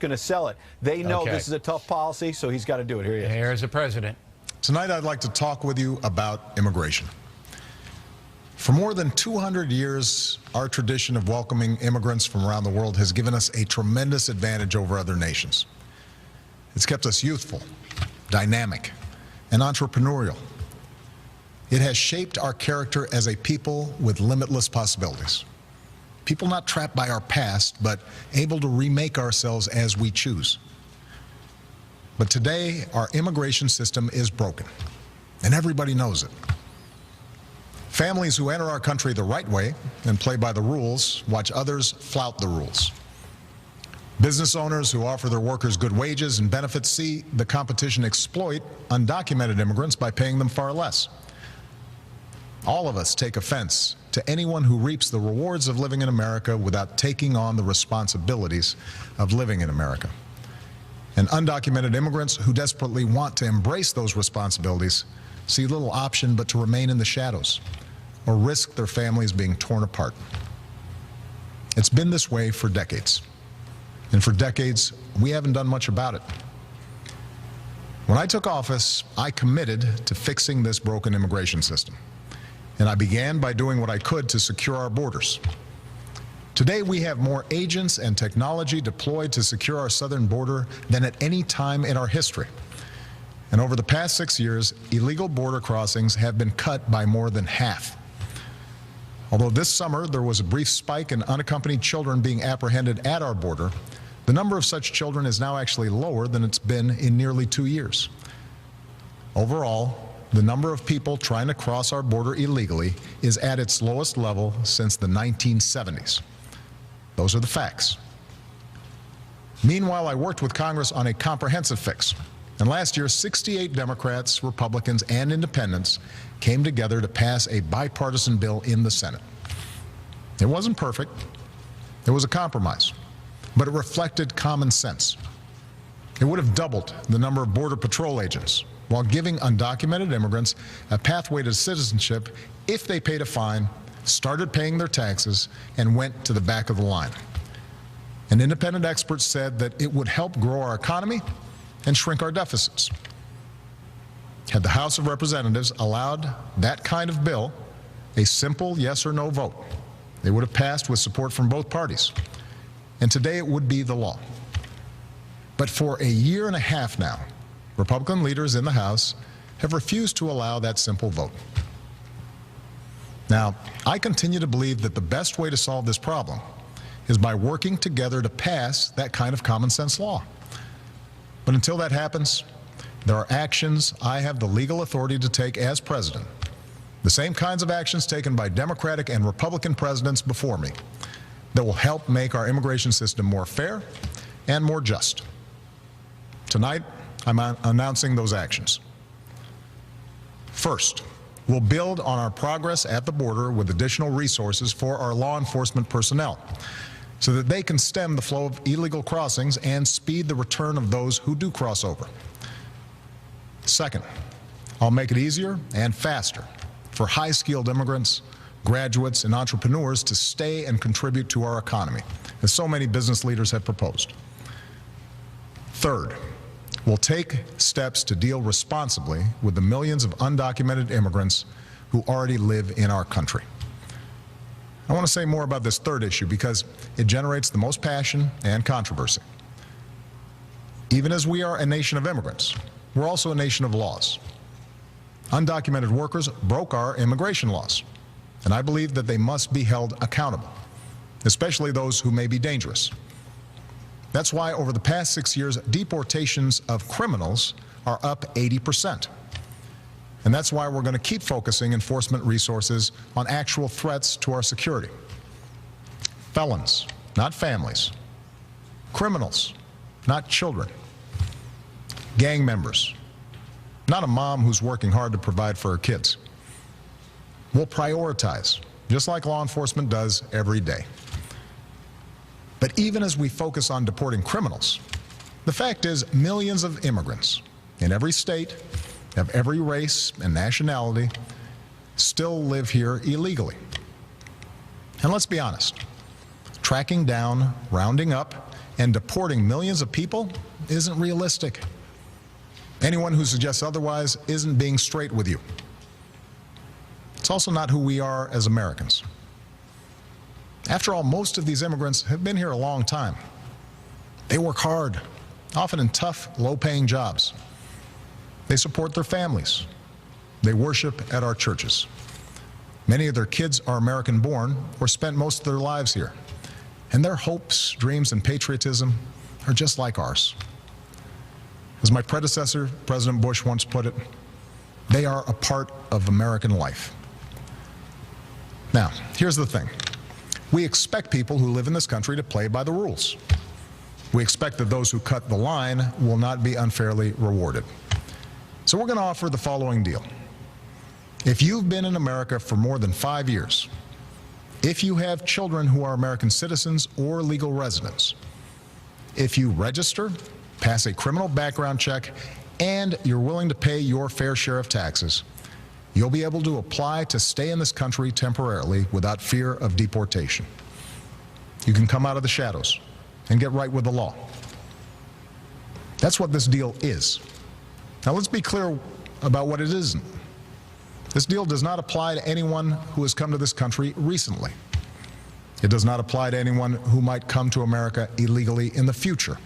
going to sell it. They know Okay. this is a tough policy, so he's got to do it. Here he is. Here's the president. Tonight, I'd like to talk with you about immigration. For more than 200 years, our tradition of welcoming immigrants from around the world has given us a tremendous advantage over other nations. It's kept us youthful, dynamic, and entrepreneurial. It has shaped our character as a people with limitless possibilities. People not trapped by our past, but able to remake ourselves as we choose. But today, our immigration system is broken, and everybody knows it. Families who enter our country the right way and play by the rules watch others flout the rules. Business owners who offer their workers good wages and benefits see the competition exploit undocumented immigrants by paying them far less. All of us take offense to anyone who reaps the rewards of living in America without taking on the responsibilities of living in America. And undocumented immigrants who desperately want to embrace those responsibilities see little option but to remain in the shadows or risk their families being torn apart. It's been this way for decades. And for decades, we haven't done much about it. When I took office, I committed to fixing this broken immigration system. And I began by doing what I could to secure our borders. Today, we have more agents and technology deployed to secure our southern border than at any time in our history. And over the past 6 years, illegal border crossings have been cut by more than half. Although this summer there was a brief spike in unaccompanied children being apprehended at our border, the number of such children is now actually lower than it's been in nearly 2 years. Overall, the number of people trying to cross our border illegally is at its lowest level since the 1970s. Those are the facts. Meanwhile, I worked with Congress on a comprehensive fix. And last year, 68 Democrats, Republicans, and independents came together to pass a bipartisan bill in the Senate. It wasn't perfect. It was a compromise. But it reflected common sense. It would have doubled the number of Border Patrol agents while giving undocumented immigrants a pathway to citizenship if they paid a fine, started paying their taxes, and went to the back of the line. And independent experts said that it would help grow our economy and shrink our deficits. Had the House of Representatives allowed that kind of bill, a simple yes or no vote, it would have passed with support from both parties. And today it would be the law. But for a year and a half now, Republican leaders in the House have refused to allow that simple vote. Now, I continue to believe that the best way to solve this problem is by working together to pass that kind of common sense law. But until that happens, there are actions I have the legal authority to take as president, the same kinds of actions taken by Democratic and Republican presidents before me, that will help make our immigration system more fair and more just. Tonight, I'm announcing those actions. First, we'll build on our progress at the border with additional resources for our law enforcement personnel, so that they can stem the flow of illegal crossings and speed the return of those who do cross over. Second, I'll make it easier and faster for high-skilled immigrants, graduates, and entrepreneurs to stay and contribute to our economy, as so many business leaders have proposed. Third, we'll take steps to deal responsibly with the millions of undocumented immigrants who already live in our country. I want to say more about this third issue because it generates the most passion and controversy. Even as we are a nation of immigrants, we're also a nation of laws. Undocumented workers broke our immigration laws, and I believe that they must be held accountable, especially those who may be dangerous. That's why over the past 6 years, deportations of criminals are up 80%. And that's why we're going to keep focusing enforcement resources on actual threats to our security. Felons, not families. Criminals, not children. Gang members, not a mom who's working hard to provide for her kids. We'll prioritize, just like law enforcement does every day. But even as we focus on deporting criminals, the fact is millions of immigrants in every state, of every race and nationality, still live here illegally. And let's be honest, tracking down, rounding up, and deporting millions of people isn't realistic. Anyone who suggests otherwise isn't being straight with you. It's also not who we are as Americans. After all, most of these immigrants have been here a long time. They work hard, often in tough, low-paying jobs. They support their families. They worship at our churches. Many of their kids are American-born or spent most of their lives here. And their hopes, dreams, and patriotism are just like ours. As my predecessor, President Bush, once put it, they are a part of American life. Now, here's the thing. We expect people who live in this country to play by the rules. We expect that those who cut the line will not be unfairly rewarded. So we're going to offer the following deal. If you've been in America for more than 5 years, if you have children who are American citizens or legal residents, if you register, pass a criminal background check, and you're willing to pay your fair share of taxes, you'll be able to apply to stay in this country temporarily without fear of deportation. You can come out of the shadows and get right with the law. That's what this deal is. Now let's be clear about what it isn't. This deal does not apply to anyone who has come to this country recently. It does not apply to anyone who might come to America illegally in the future.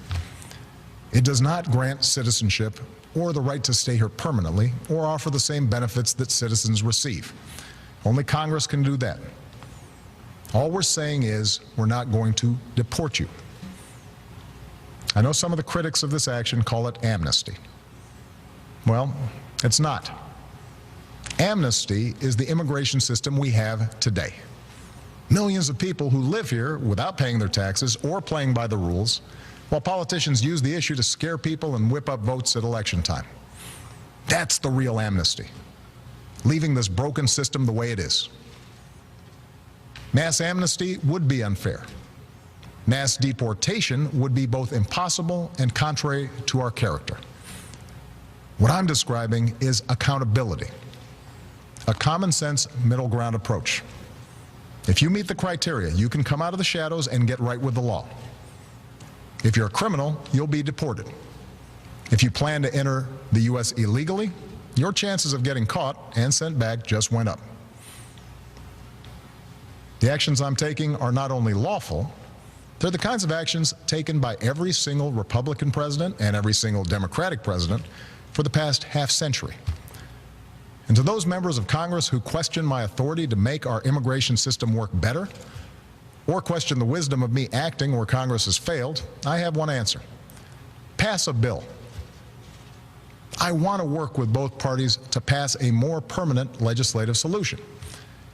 It does not grant citizenship or the right to stay here permanently or offer the same benefits that citizens receive. Only Congress can do that. All we're saying is we're not going to deport you. I know some of the critics of this action call it amnesty. Well, it's not. Amnesty is the immigration system we have today. Millions of people who live here without paying their taxes or playing by the rules, while politicians use the issue to scare people and whip up votes at election time. That's the real amnesty, leaving this broken system the way it is. Mass amnesty would be unfair. Mass deportation would be both impossible and contrary to our character. What I'm describing is accountability, a common sense middle ground approach. If you meet the criteria, you can come out of the shadows and get right with the law. If you're a criminal, you'll be deported. If you plan to enter the U.S. illegally, your chances of getting caught and sent back just went up. The actions I'm taking are not only lawful, they're the kinds of actions taken by every single Republican president and every single Democratic president for the past half-century. And to those members of Congress who question my authority to make our immigration system work better, or question the wisdom of me acting where Congress has failed, I have one answer. Pass a bill. I want to work with both parties to pass a more permanent legislative solution.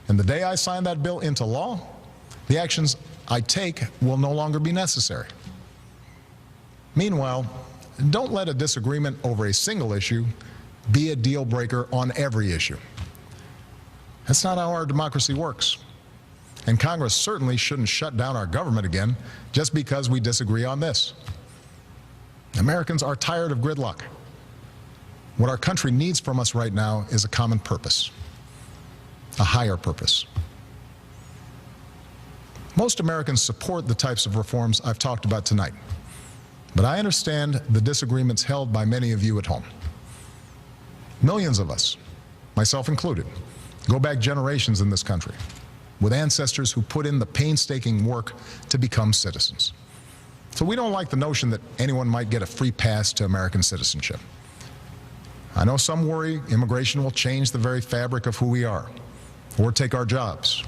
And the day I sign that bill into law, the actions I take will no longer be necessary. Meanwhile, don't let a disagreement over a single issue be a deal breaker on every issue. That's not how our democracy works. And Congress certainly shouldn't shut down our government again just because we disagree on this. Americans are tired of gridlock. What our country needs from us right now is a common purpose, a higher purpose. Most Americans support the types of reforms I've talked about tonight, but I understand the disagreements held by many of you at home. Millions of us, myself included, go back generations in this country, with ancestors who put in the painstaking work to become citizens. So we don't like the notion that anyone might get a free pass to American citizenship. I know some worry immigration will change the very fabric of who we are, or take our jobs,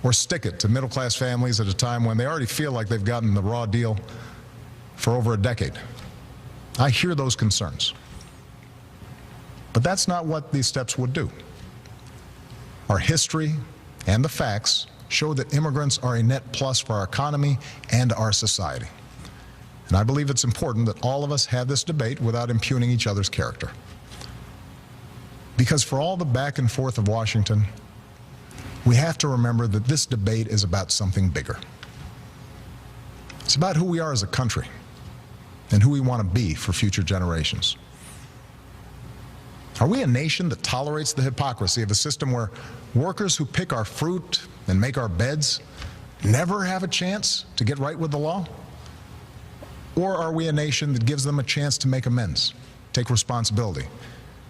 or stick it to middle-class families at a time when they already feel like they've gotten the raw deal for over a decade. I hear those concerns. But that's not what these steps would do. Our history and the facts show that immigrants are a net plus for our economy and our society. And I believe it's important that all of us have this debate without impugning each other's character. Because for all the back and forth of Washington, we have to remember that this debate is about something bigger. It's about who we are as a country and who we want to be for future generations. Are we a nation that tolerates the hypocrisy of a system where workers who pick our fruit and make our beds never have a chance to get right with the law? Or are we a nation that gives them a chance to make amends, take responsibility,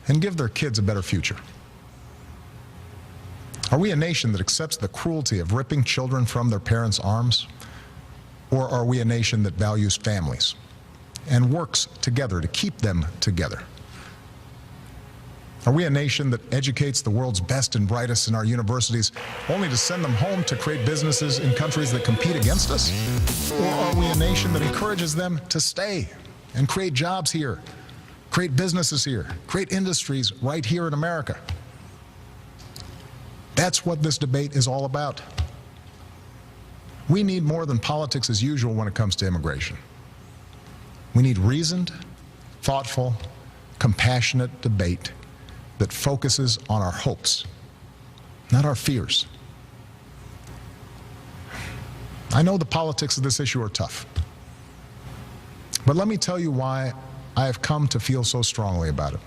and give their kids a better future? Are we a nation that accepts the cruelty of ripping children from their parents' arms? Or are we a nation that values families and works together to keep them together? Are we a nation that educates the world's best and brightest in our universities only to send them home to create businesses in countries that compete against us? Or are we a nation that encourages them to stay and create jobs here, create businesses here, create industries right here in America? That's what this debate is all about. We need more than politics as usual when it comes to immigration. We need reasoned, thoughtful, compassionate debate that focuses on our hopes, not our fears. I know the politics of this issue are tough, but let me tell you why I have come to feel so strongly about it.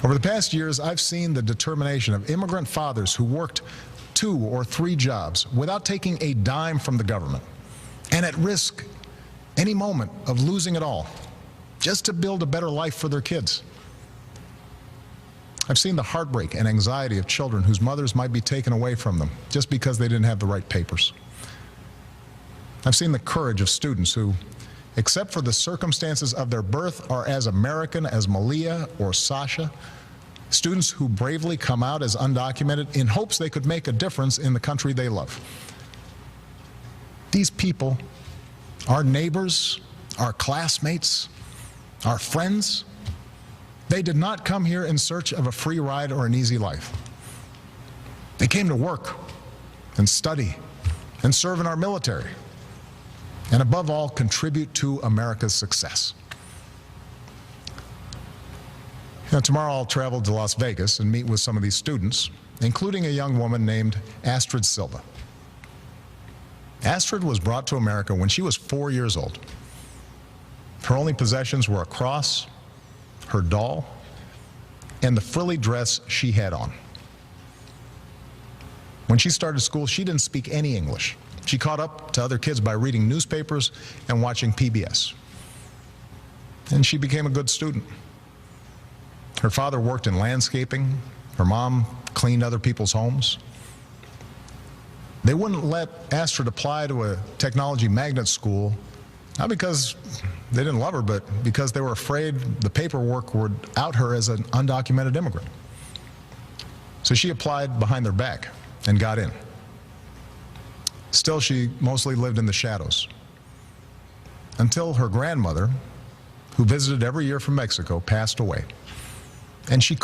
Over the past years, I've seen the determination of immigrant fathers who worked 2 or 3 jobs without taking a dime from the government and at risk any moment of losing it all just to build a better life for their kids. I've seen the heartbreak and anxiety of children whose mothers might be taken away from them just because they didn't have the right papers. I've seen the courage of students who, except for the circumstances of their birth, are as American as Malia or Sasha, students who bravely come out as undocumented in hopes they could make a difference in the country they love. These people, our neighbors, our classmates, our friends, they did not come here in search of a free ride or an easy life. They came to work and study and serve in our military, and above all, contribute to America's success. Now, tomorrow I'll travel to Las Vegas and meet with some of these students, including a young woman named Astrid Silva. Astrid was brought to America when she was 4 years old. Her only possessions were a cross, her doll, and the frilly dress she had on. When she started school, she didn't speak any English. She caught up to other kids by reading newspapers and watching PBS. And she became a good student. Her father worked in landscaping. Her mom cleaned other people's homes. They wouldn't let Astrid apply to a technology magnet school, not because they didn't love her, but because they were afraid the paperwork would out her as an undocumented immigrant. So she applied behind their back and got in. Still, she mostly lived in the shadows until her grandmother, who visited every year from Mexico, passed away. And she